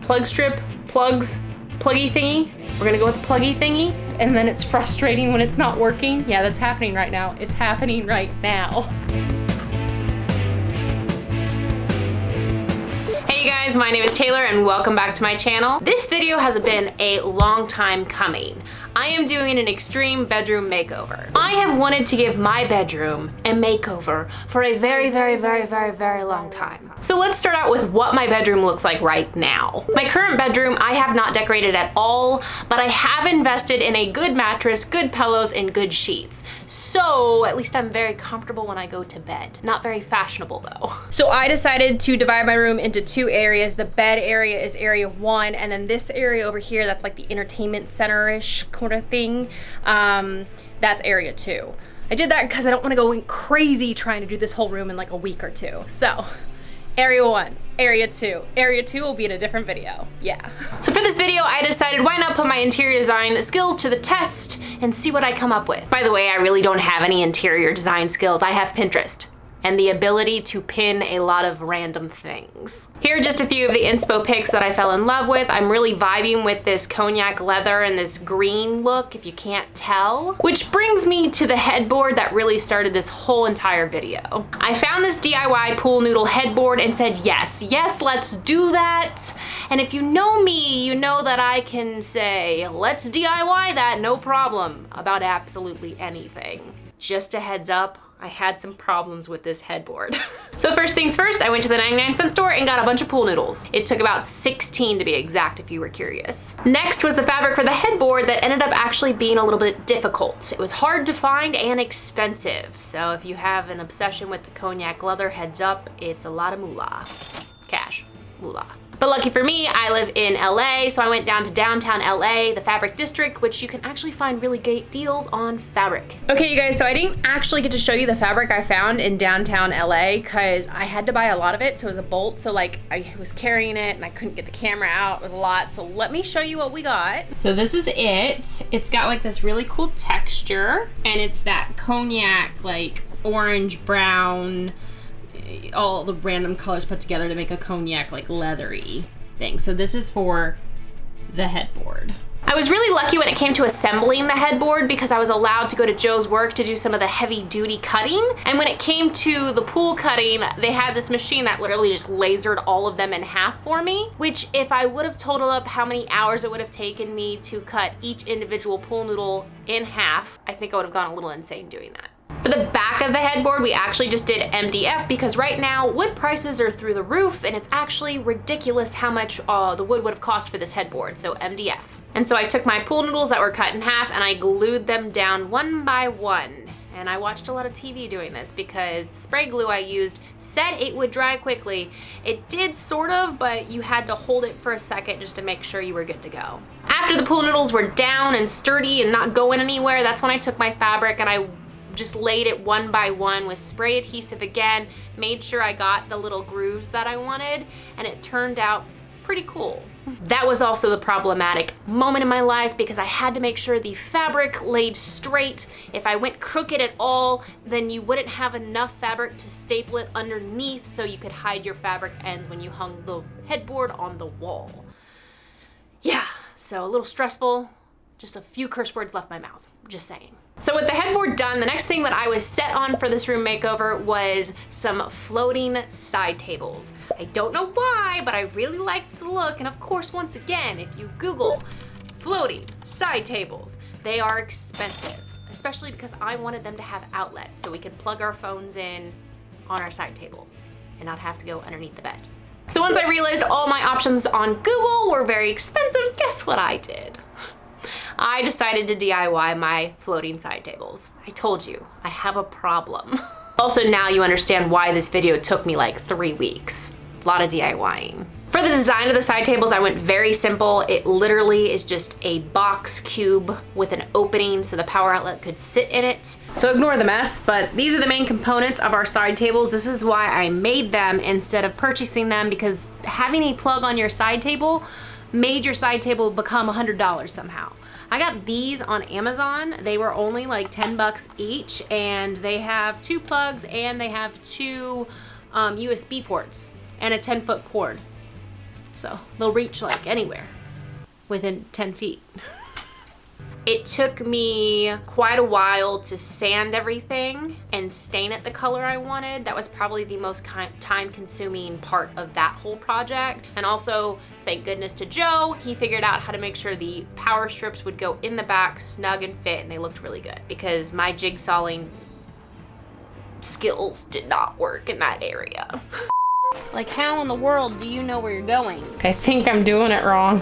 plug strip, plugs, pluggy thingy. We're gonna go with the pluggy thingy. And then it's frustrating when it's not working. Yeah, that's happening right now. It's happening right now. Hey guys, my name is Taylor and welcome back to my channel. This video has been a long time coming. I am doing an extreme bedroom makeover. I have wanted to give my bedroom a makeover for a very long time. So let's start out with what my bedroom looks like right now. My current bedroom, I have not decorated at all, but I have invested in a good mattress, good pillows, and good sheets. So at least I'm very comfortable when I go to bed. Not very fashionable though. So I decided to divide my room into two areas. The bed area is area 1, and then this area over here, that's like the entertainment center-ish kind of thing, that's area 2. I did that because I don't want to go crazy trying to do this whole room in like a week or two. So area 1, area 2. Area 2 will be in a different video, yeah. So for this video, I decided why not put my interior design skills to the test and see what I come up with. By the way, I really don't have any interior design skills. I have Pinterest and the ability to pin a lot of random things. Here are just a few of the inspo picks that I fell in love with. I'm really vibing with this cognac leather and this green look, if you can't tell. Which brings me to the headboard that really started this whole entire video. I found this DIY pool noodle headboard and said, yes, let's do that. And if you know me, you know that I can say, let's DIY that, no problem, about absolutely anything. Just a heads up, I had some problems with this headboard. So first things first, I went to the 99-cent store and got a bunch of pool noodles. It took about 16 to be exact if you were curious. Next was the fabric for the headboard that ended up actually being a little bit difficult. It was hard to find and expensive. So if you have an obsession with the cognac leather, heads up, it's a lot of moolah. Cash, moolah. But lucky for me, I live in LA, so I went down to downtown LA, the fabric district, which you can actually find really great deals on fabric. Okay, you guys, so I didn't actually get to show you the fabric I found in downtown LA because I had to buy a lot of it, so it was a bolt, so like I was carrying it and I couldn't get the camera out, it was a lot, so let me show you what we got. So this is it. It's got like this really cool texture, and it's that cognac, like orange, brown, all the random colors put together to make a cognac like leathery thing. So this is for the headboard. I was really lucky when it came to assembling the headboard because I was allowed to go to Joe's work to do some of the heavy duty cutting. And when it came to the pool cutting, they had this machine that literally just lasered all of them in half for me, which if I would have totaled up how many hours it would have taken me to cut each individual pool noodle in half, I think I would have gone a little insane doing that. For the back of the headboard, we actually just did MDF because right now wood prices are through the roof and it's actually ridiculous how much the wood would have cost for this headboard, so MDF. And so I took my pool noodles that were cut in half and I glued them down one by one. And I watched a lot of TV doing this because the spray glue I used said it would dry quickly. It did sort of, but you had to hold it for a second just to make sure you were good to go. After the pool noodles were down and sturdy and not going anywhere, that's when I took my fabric and I just laid it one by one with spray adhesive again, made sure I got the little grooves that I wanted, and it turned out pretty cool. That was also the problematic moment in my life because I had to make sure the fabric laid straight. If I went crooked at all, then you wouldn't have enough fabric to staple it underneath so you could hide your fabric ends when you hung the headboard on the wall. Yeah, so a little stressful, just a few curse words left my mouth, just saying. So with the headboard done, the next thing that I was set on for this room makeover was some floating side tables. I don't know why, but I really liked the look. And of course, once again, if you Google floating side tables, they are expensive, especially because I wanted them to have outlets so we could plug our phones in on our side tables and not have to go underneath the bed. So once I realized all my options on Google were very expensive, guess what I did? I decided to DIY my floating side tables. I told you, I have a problem. Also, now you understand why this video took me like 3 weeks. A lot of DIYing. For the design of the side tables, I went very simple. It literally is just a box cube with an opening so the power outlet could sit in it. So ignore the mess, but these are the main components of our side tables. This is why I made them instead of purchasing them, because having a plug on your side table made your side table become $100 somehow. I got these on Amazon. They were only like 10 bucks each, and they have 2 plugs and they have 2 USB ports and a 10-foot cord. So they'll reach like anywhere within 10 feet. It took me quite a while to sand everything and stain it the color I wanted. That was probably the most time-consuming part of that whole project. And also, thank goodness to Joe, he figured out how to make sure the power strips would go in the back, snug and fit, and they looked really good. Because my jigsawing skills did not work in that area. Like, how in the world do you know where you're going? I think I'm doing it wrong.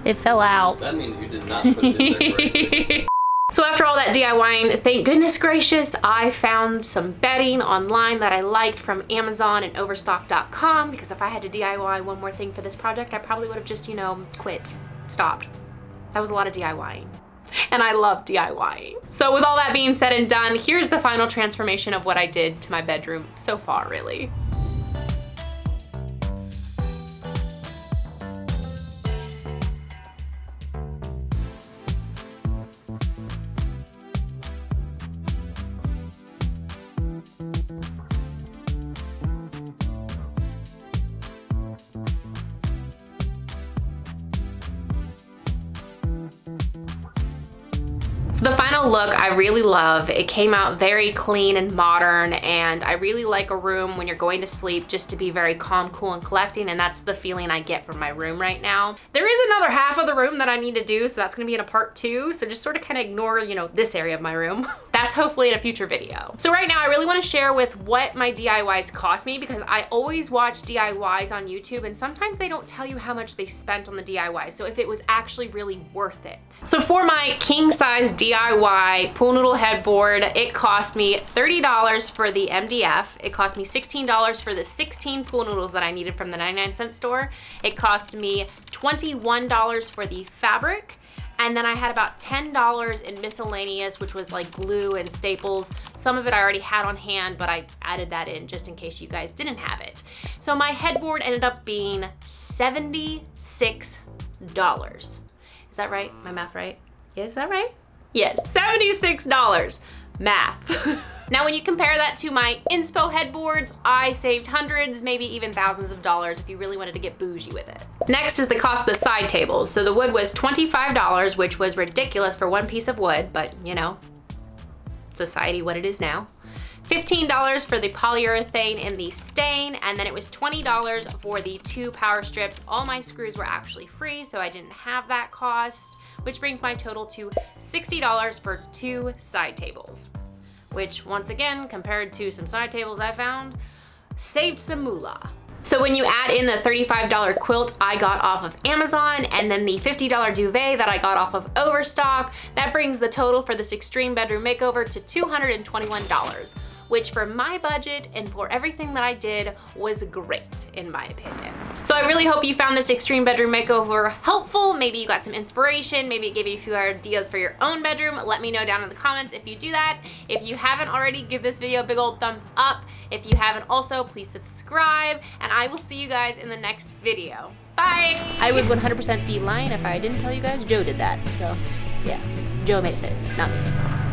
It fell out. That means you did not put it in there correctly. So after all that DIYing, thank goodness gracious, I found some bedding online that I liked from Amazon and Overstock.com, because if I had to DIY one more thing for this project, I probably would have just, you know, quit, stopped. That was a lot of DIYing. And I love DIYing. So with all that being said and done, here's the final transformation of what I did to my bedroom so far, really. So the final look I really love. It came out very clean and modern, and I really like a room when you're going to sleep just to be very calm, cool, and collecting, and that's the feeling I get from my room right now. There is another half of the room that I need to do, so that's gonna be in a part 2, so just sort of kind of ignore, you know, this area of my room. That's hopefully in a future video. So right now I really want to share with what my DIYs cost me, because I always watch DIYs on YouTube and sometimes they don't tell you how much they spent on the DIY, so if it was actually really worth it. So for my king size DIY pool noodle headboard, it cost me $30 for the MDF. It cost me $16 for the 16 pool noodles that I needed from the 99-cent store. It cost me $21 for the fabric. And then I had about $10 in miscellaneous, which was like glue and staples. Some of it I already had on hand, but I added that in just in case you guys didn't have it. So my headboard ended up being $76. Is that right? My math right? Yeah, is that right? Yes, $76. Math. Now when you compare that to my inspo headboards, I saved hundreds, maybe even thousands of dollars if you really wanted to get bougie with it. Next is the cost of the side tables. So the wood was $25, which was ridiculous for one piece of wood, but you know, society what it is now. $15 for the polyurethane and the stain, and then it was $20 for the 2 power strips. All my screws were actually free, so I didn't have that cost, which brings my total to $60 for 2 side tables, which once again, compared to some side tables I found, saved some moolah. So when you add in the $35 quilt I got off of Amazon and then the $50 duvet that I got off of Overstock, that brings the total for this extreme bedroom makeover to $221, which for my budget and for everything that I did was great in my opinion. So I really hope you found this extreme bedroom makeover helpful. Maybe you got some inspiration, maybe it gave you a few ideas for your own bedroom. Let me know down in the comments if you do that. If you haven't already, give this video a big old thumbs up. If you haven't also, please subscribe, and I will see you guys in the next video. Bye! I would 100% be lying if I didn't tell you guys Joe did that, so yeah, Joe made it, not me.